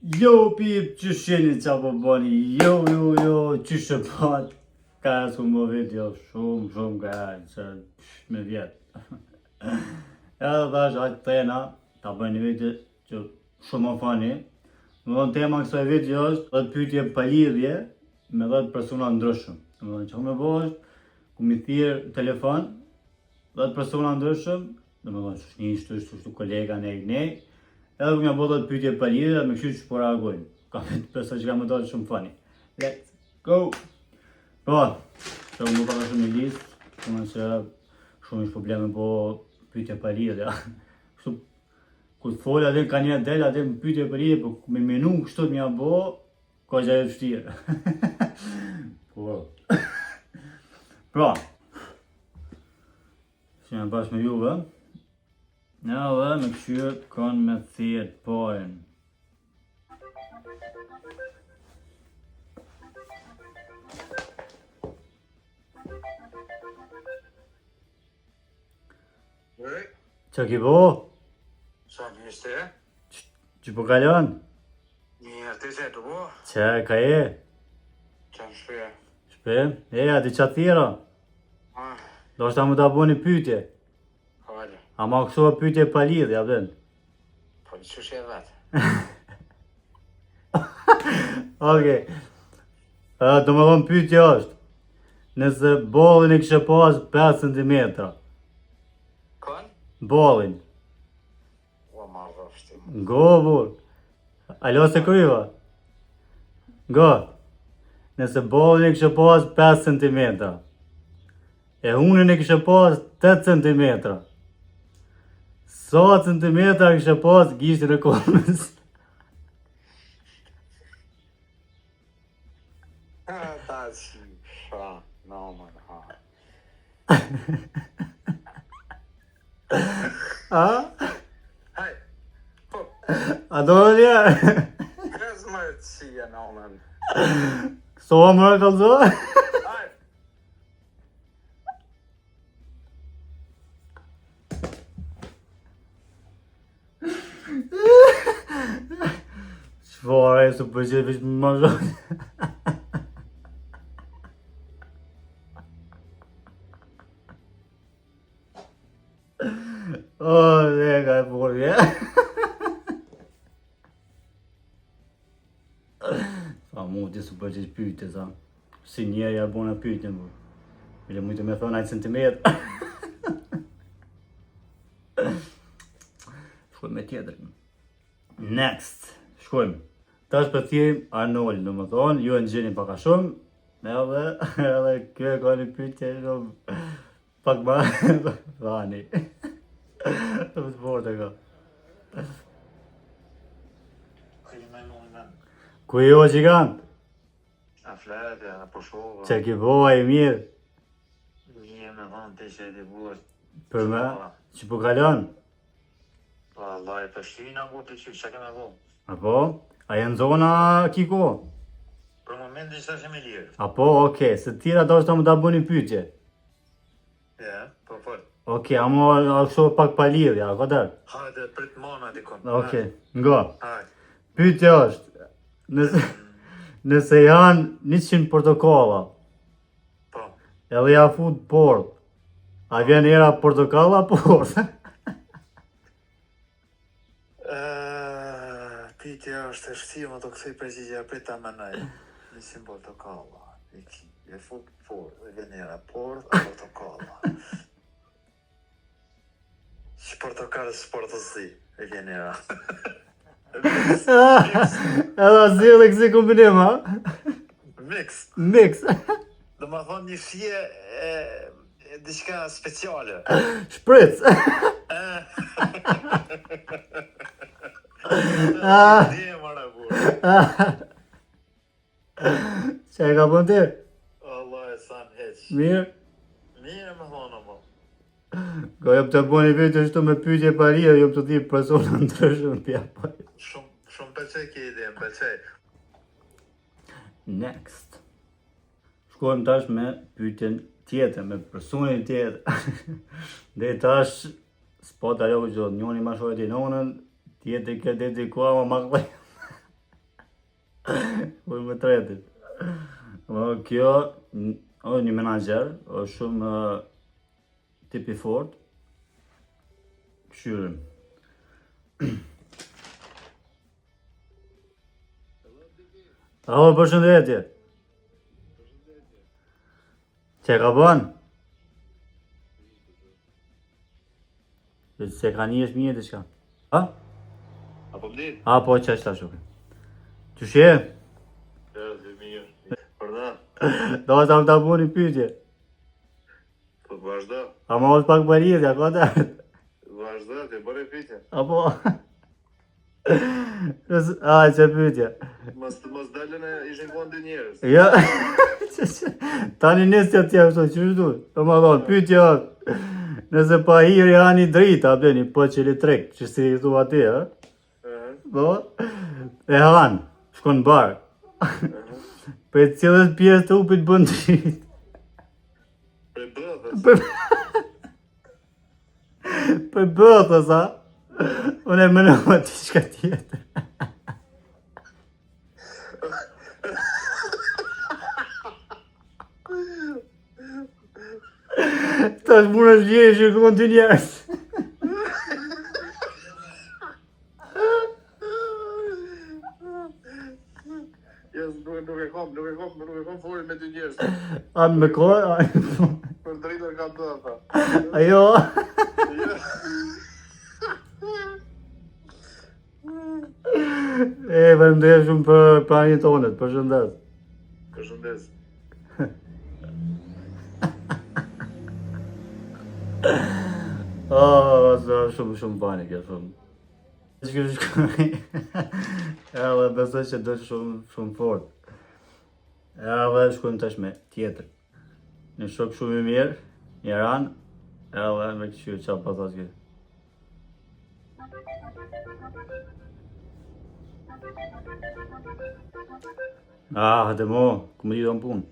Jo, pip, qysh jeni qa po bani? Jo, qysh e pat? Ka su më video shumë ka që me vjet. Edhe thash, hajtë tena, ta bëjnë një video që shumë më fani. Më dhënë tema kësaj video është 10 pyetje pa lidhje me 10 persona ndryshëm. Më dhënë që me bo është, ku mi thirë telefon, 10 persona ndryshëm, dhe më dhënë që shtu kolega nej. Edhe ku mja bo 10 pyetje pa lidhje dhe me kështu që po reagojnë. Ka vetë përsa që ka më dalë shumë funny. Let's go! Po, që më paka shumë një listë, kuma që shumë ish probleme po pyetje pa lidhje. Kështu, ku të folë atë ka një del, atë më pyetje pa lidhje, po me menu kështu mja bo, ka që ajo vështirë. Po. Pra, që nga bashkë me juve, edhe me këshyrë kanë me thirë pojën. Qa ki bo? Sa një ishte? Që po kalon? Mirë, ti se të bo? Qa ka e? Qa në shpe? Shpe? E, ati qa thira? Do është ta mu ta bo një pyetje. Hajde, Ama kështu e pyetje pa lidhje, abden. po në qështë e vetë? Okej. Do më thonë pyetje është, nëse bollin e kishe pas 5 cm. Kon? Bollin. O, marrë rështim. Go, bur. Alo se kryva. Go. Nëse bollin e kishe pas 5 cm. E hunën e kishe pas 8 cm. Sa centimetra kishe pas gishtin e komës? Ta si, shra, no më në ha. A? Hej, po, A do në një? kës më të si e no më në. So më kalzo? Hej, Çfarë e së përgjith veç më mazhon? O, dhe ka e burë, ja? Sa mu të së përgjith pyjtë, sa. Si njerë ja bona pyjtë, më. Bile mujtë me thonë ajtë centimetrë. Shkojmë me tjetër. Next. Shkojmë. Tash për thirrim Arnold, në më thonë, ju e në gjeni paka shumë, edhe kjo e ka një pyetje shumë pak ma fani. Të më të fortë e ka. këj me më në. Ku jo gjigant? A fletë, a po shova. Që ki boha i mirë, Një me thonë të që e të buë. për me, që po kalon, Pa, Allah e pështina ku të që ke me bo. apo? A janë zona kiko? Për momentin që është me lirë. Apo, okej, se tira do është të më da bëni pyetje. Ja, po fort. Okej, amo a kështu pak pa lidhja, a këtër? Hajde, prit mona të kon. Okej, nga. Hajde. Pyetje është, nëse janë 100 portokalla, Po. edhe ja fut port, a vjen era portokalla port? Pyetja është e shtima të këthej përgjigja prita më nëj. Një simbol të kalla. E fut por, e venera port, a portokalla. Që portokallë së portosi, e venera. Edhe zilë e kësi kombinim, ha? Mix. Mix. Do më thonë një fje e diçka speciale. Shpric. Dje mara burë. Që e ka pun ti? Allah e san heq. Mirë. Mirë më thonë mo. Ko jep të boni vetë shtu me pyetje paria, jep të ti persona ndryshëm pja pa. Shumë pëlqej kjo ide, më pëlqej. Next. Shkojmë tash me pyetjen tjetër, me personin tjetër. Dhe tash, s'po të ajo që njoni ma shohet i nonën, tjetër këtë dedikua ma këllë. Po më tretit. Kjo, një menaxher, është shumë tip i fort. Këshyrim. Alo, përshëndetje. Që ka bën? Se ka një është mje diçka. Ha? Apo mdit? A, po, që është ta shuke. Qysh je? Dhe mirë. Përda? Do të më ta bu një pyetje. Po vazhdo. A ma është pak barirja, ka të? Vazhdo, të bëre pyetje. Apo... A, që pyetje? Mos dalën ishin kondi njerëz. Jo, tani nësë që t'ja kështu, që shtu? Do më thonë, pyetje është. Nëse pa hiri ani drita, bleni, po që li trek, që si këtu ati, ha? Do? E hanë, shkon barë. Për cilës pjesë të upit bën dritë. Për bëthës. Për bëthës, ha? Unë e mënova t'i shka tjetër. Tash mund është vjesh që kontinjerës. Nuk e kom folin me dy njerëz. A me kohë? Për drejtën kam të tha. Ajo? E, vëndesh shumë për pranjë tonet, përshëndes. Përshëndes. Shumë bani kjo, shumë. Shkoj. Edhe besoj që do shumë fort. Edhe shkojmë tash me tjetër. Një shok shumë i mirë, një ranë, edhe me këshirë qa pa thas kjo. Hëtë mo, ku më di do në punë?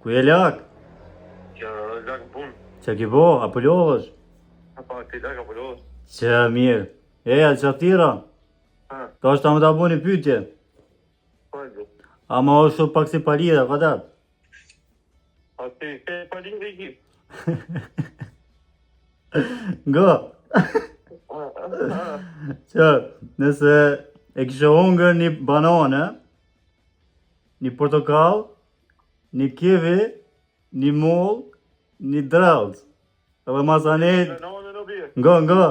Ku je lak? Kja lak në punë. Që ki bo, apo lodhësh? Pa, ti lak apo lodhës? Që mirë. Eja, që tira? Ta është ta më ta bu një pytje. Ama është shumë pak si palida, ka datë? A ti palida i ki? Nga? Që, nëse e kishe hongër një banane, një portokall, një kiwi, një moll, një drallës. Edhe masanet... Nga.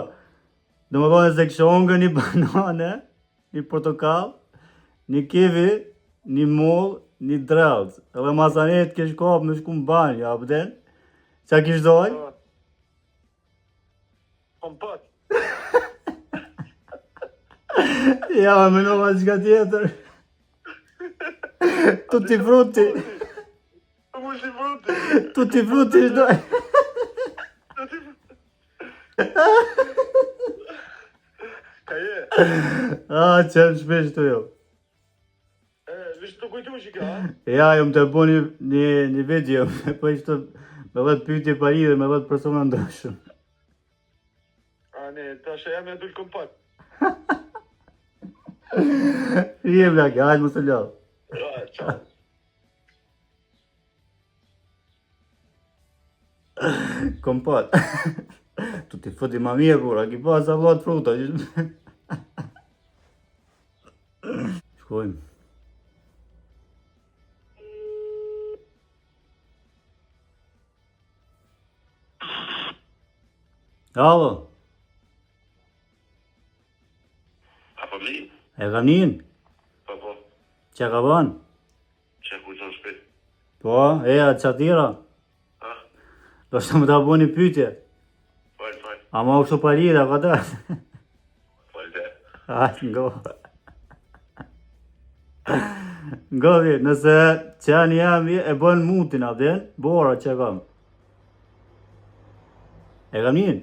Do më thonë se kishe hongër një banane, një portokall, një kiwi, një moll, një drallës. Edhe masanet kish kapë me shku më banjë, ja pëden? Qa kish dojnë? Kompot. Ja, me nova qka tjetër. Tutti frutti. Tutti frutti shdoj. Ka je? Që më shpesh të jo. Vishë të kujtu që ka? Ja, jo më të bu një video, po ishte me 10 pyetje paride, me 10 persona ndryshëm. Ne, ta shë jam e adull kompot. Rije blake, hajtë më së lodhë. Qau. Kompot. Tu ti fëti ma mirë, bura, ki pa sa vlot fruta. Shkojmë. Alo. Apo mi? E kam njën? Po. Që ka ban? Që kujton shpet? Po, eja, që tira? Do shtë më ta bu një pytje. Fal. Ama u kështu palida, ka të? Fal dhe. Ngo. Ngo, nëse qani jam e bën mutin, a den? Bora që kam. E kam njën?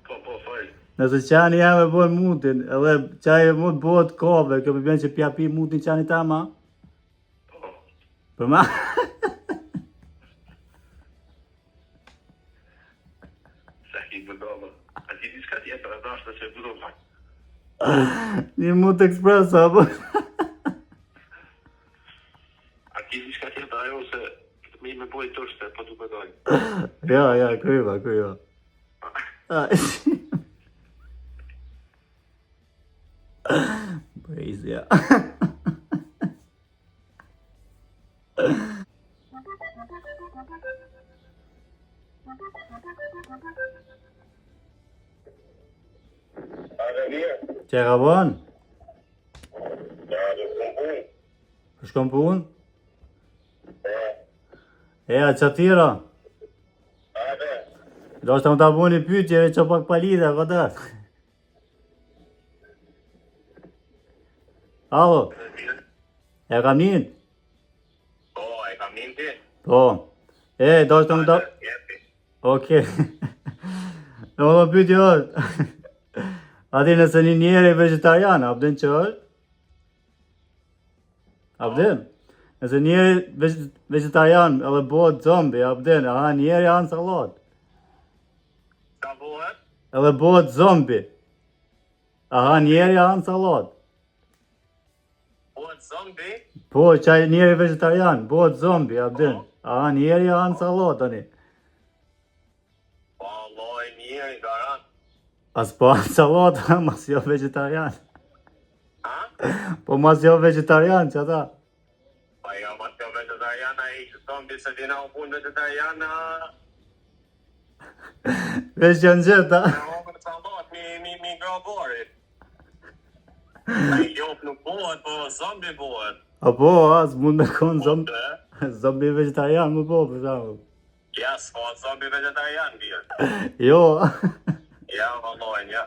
Po, fal. Nëse qani jam e bën mutin, edhe qaj e mut bëhet kove, kjo për bjen që pja pi mutin qani ta ma? Po. Për ma? Sa ki bëndallë. A ti di s'ka tjetër, a dashtë që e budon lak. Një mut ekspres, apo? pritur se po duke dojnë. Ja, kryva. Poezija. Që ka bon? Shkom pun? A që tira? Do është të më të bu një pyetje që pak palidhe, këtë. Alo, e kam njën? Po, e kam njën ti? Po. Do është të më të... Oke. Në më pyetje është. Ati nëse një njeri vegetarian, abden që është? Abden? Nëse njeri vegetarian edhe bëhet zombi, abden, aha njeri anë salat. Ka bëhet? Edhe bëhet zombi. Aha njeri anë salat. Bëhet zombi? Po, qaj njeri vegetarian, bëhet zombi, abden. Aha njeri anë salat, tani. Po, loj njeri garant. As po anë salat, mas jo vegetarian. Ha? Po mas jo vegetarian, që ta? Pa jo, mas jo vegetariana i që zombi se dina u pun vegetariana. Veç që në gjitha. Në omër salat, mi graborit. A i jop nuk bëhet, po zombi bëhet. Apo, as mund me konë zombi. Zombi vegetarian më po, për shamu. Ja, s'po zombi vegetarian bjerë. Jo. Ja, vallojnë, ja.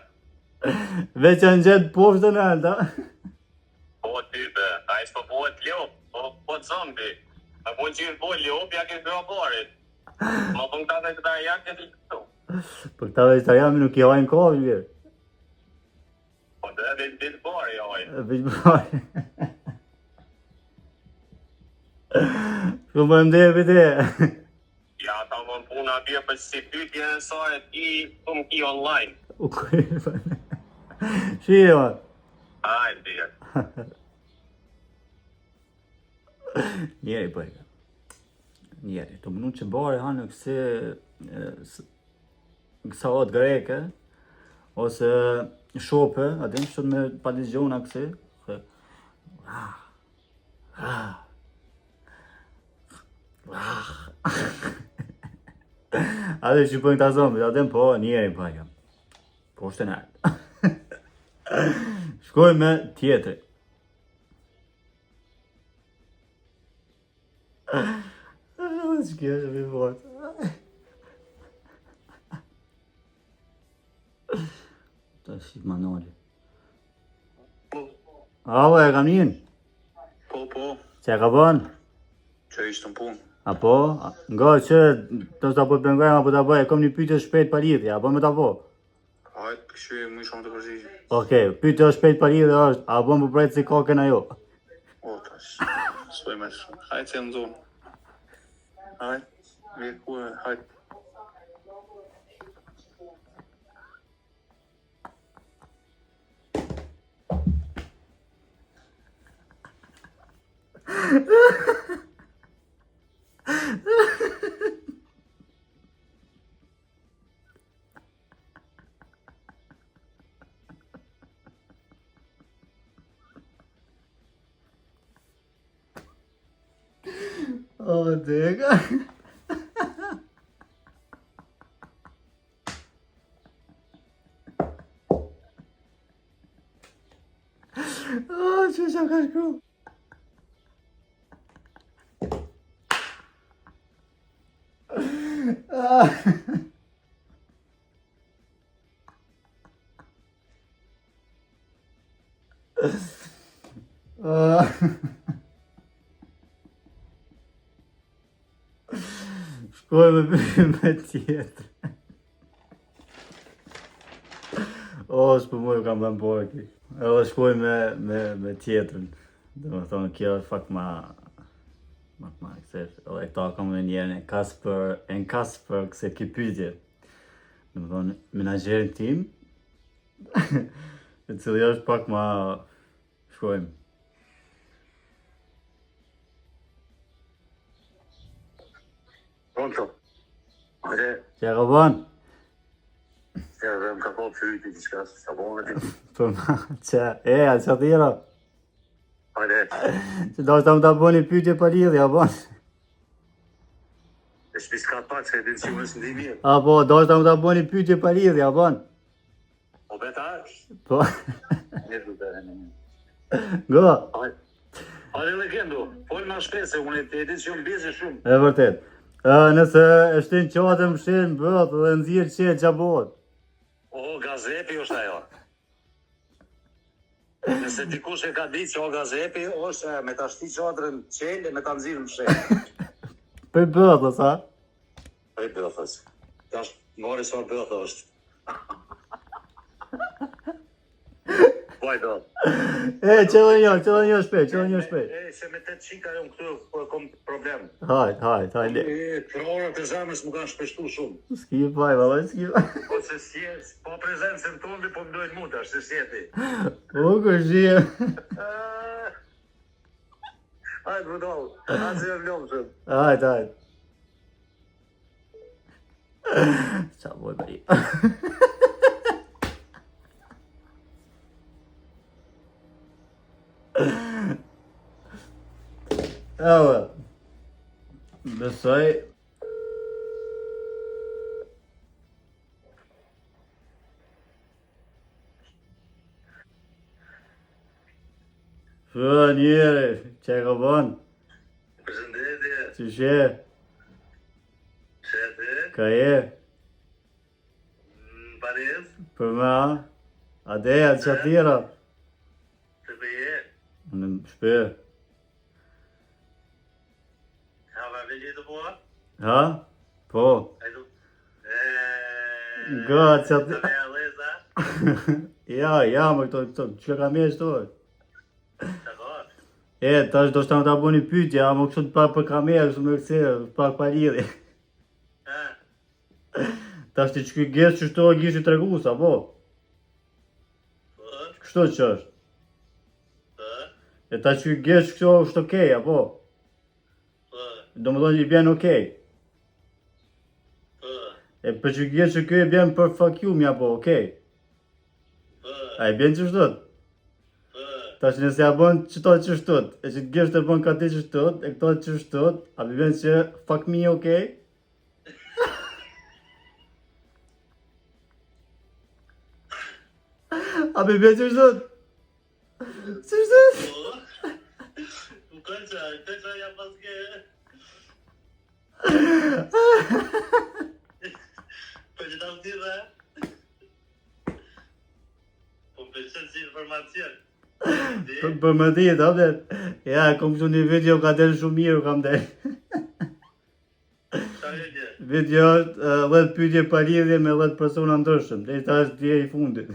Veç që në gjithë poshtën e alta. Po type, a i s'po bëhet ljop, po zombi. A po që i po ljop, ja ke graborit. Ma po këta vegetarian ke të ljop. Për këta vegetarian nuk i hajnë kohë, vjerë. Po dhe veç bari jojnë. Veç bërë. Shumë më ndepit e. Ja, ta më në puna bje për si pytje në sajt të më ki online. U kërë. Shio. Ajë, bje. Njeri përka. Njeri. Të mënu që bërë hanë këse salat greke, ose shope, adin që me padigjona këse. Adin që përnë këta zombi, adin po njeri përka. Po është në artë. Shkoj me tjetëri. Që kjo është mi botë. Ta shi manoli. Alo, e kam njën? Po. Që e ka bënë? Që ishtë në punë. Apo? Nga që të së të po të bëngajmë apo të bëj, e kom një pyetje shpejt për lidhje, apo me të po? Hajtë, kështu më shumë të përgjigje. Okej, pyetje shpejt për lidhje është, apo më përprejtë si kokën ajo? O, tash, s'poj me shumë. Hajtë se në zonë. Hajtë, vjetë ku e, hajtë. O, dega. O, që që ka shku? Shkoj me tjetër. O, s'po mu ju kam bën bojë ki. Edhe shkoj me tjetërën. Dhe më thonë, kjo është fakt ma kësesh. Edhe këta kam dhe njerën e Kasper këse ki pyetje. Dhe më thonë, menaxherin tim, e cili është pak ma shkojmë. Që e ka bën? Ja, dhe më ka po pyjti diçka, s'ka po me ti. Për ma, që, a që thira? Hajde, Që do shta më ta bëni pyetje pa lidhje, a bën? e shpis ka pak se e din që mësë ndi mirë. A po, do shta më ta bëni pyetje pa lidhje, a bën? Po beta, Po, mirë du të e në. go, Hajde legendu, folë ma shpese, unë e di që unë bjezi shumë. e vërtet. Nëse e shtin qatë më shtin bët dhe nëzirë që qa bëhet. O, gazepi është ajo. Nëse dikush e ka ditë që o gazepi, është me ta shti qadrën qelë e me ta nëzirë më shenë. Për bët, o sa? Për bëthës. Tash, mori sa bëthë është. Vajdo. Qëllë një shpejt. E, se me 8 qika jam këtu, po kom problem. Hajt. Kërorët e zemrës më kanë shpeshtu shumë. S'ki faj, valaj, s'ki faj. Po se si e, po prezencën tonë, po më dojnë mu tash, se si e ti. U, kërshie. Hajtë, budol, atë si e vlomë shumë. Hajt. Qa boj bëri. Ewe, besoj njeri, që e ka bën? Përshëndetje, Që she, shete, ka je, në Paris, për me, adeja, që tira, të bëje, në shpe, ha va veli të po, ha? Po, ai du, ga, që të tira, me aleza, ja, më këto, që ka me shto, të god, tash do shta më ta bëni pyetje, a më kështu të pak për kamerë, kështu me këse, pak pa lidhje. Tash ti që ky gjesht që shto gjishti tregus, apo? po, Kështu që është. po, E ta që ky gjesht kështu është okej, apo? po, Do më thonë që i bjen okej. po, E për që gjesht që ky i bjen për fuck you, mja po, okej. po, A i bjen që shtot? po, Tash nëse ja bën qëto që shtot, e që gjesht e bën ka ti që shtot, e këto që shtot, a i bjen që fuck me, okej? A i bjen që shtot? Që shtot? po, u këqa ja paske, po që ta më tira, po përshën si informacion, Për më ditë, apet. Ja, kom kështu një video ka delë shumë mirë, kam delë. qa e një, Video është 10 pyetje pa lidhje me 10 persona ndryshëm. Dhe ta është dje i fundit.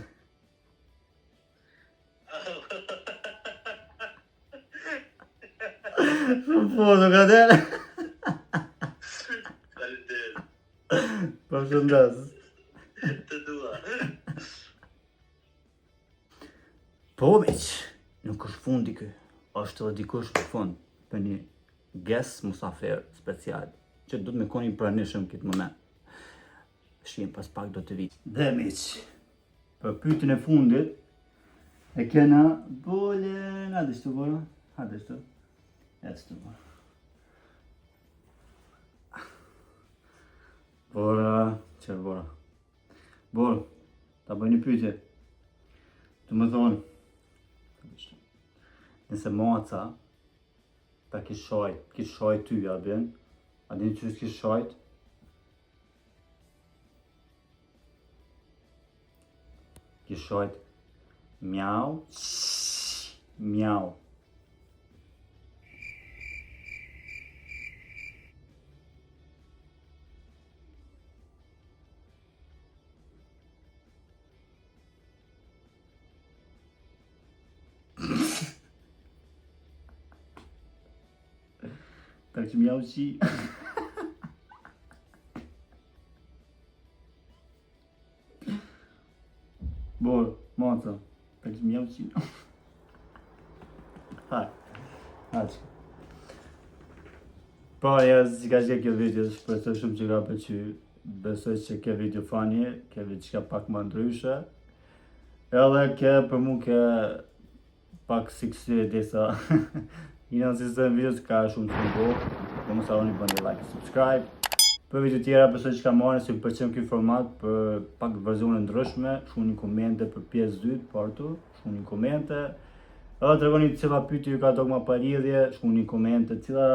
Shumë foto ka delë. kalitet, Përshëndes. të dua. Po, miq, nuk është fundi kë. Është edhe dikush në fund për një guest musafir special, që du të me koni pranishëm këtë moment. Shim pas pak do të vi. Dhe miq, për pyetjen e fundit, e kena bolen, hajde shtu bora, hajde shtu. Bora, që bora. Bora, ta bëj një pyetje. Të më thonë, nëse maca ta kish shajt ty, a ben? A din që s'kish shajt? Kish shajt mjau, mjau. Tak që mjau qi. Bor, maca, tak që mjau qi. Haq. Pa, ja si ka që kjo video, shpresoj shumë që ka pëlqyer. besoj që ke video funny, ke diçka pak më ndryshe. Edhe ke për mu ke pak si kësye disa Ina si se në video që ka shumë të bo, dhe mos harroni bëni like, subscribe. Për video tjera besoj që ka marrë si pëlqen ky format për pak verzione ndryshme, shkruani komente për pjesë 2 partu, shkruani komente. Edhe tregoni cila pyetje ju ka dogma pa lidhje, shkruani komente, cila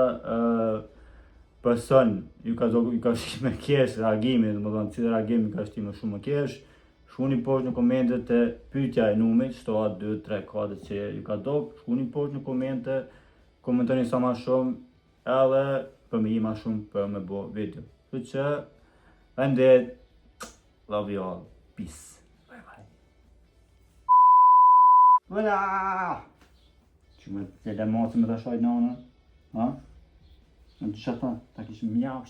person ju ka shti më keq reagimi, domethënë cili reagim ju ka shti më shumë më keq. Shkruani poshtë në komente të pyetja e numrit, shtohet 2, 3, 4 që ju ka dog, shkruani poshtë në komente, komentoni sa më shumë, edhe për më i më shumë për me bo video. Kështu që, faleminderit, love you all, peace, bye bye. Voila! Që më të le mosë me të shojt në, ha? Në të shëtë, ta kishë mjau.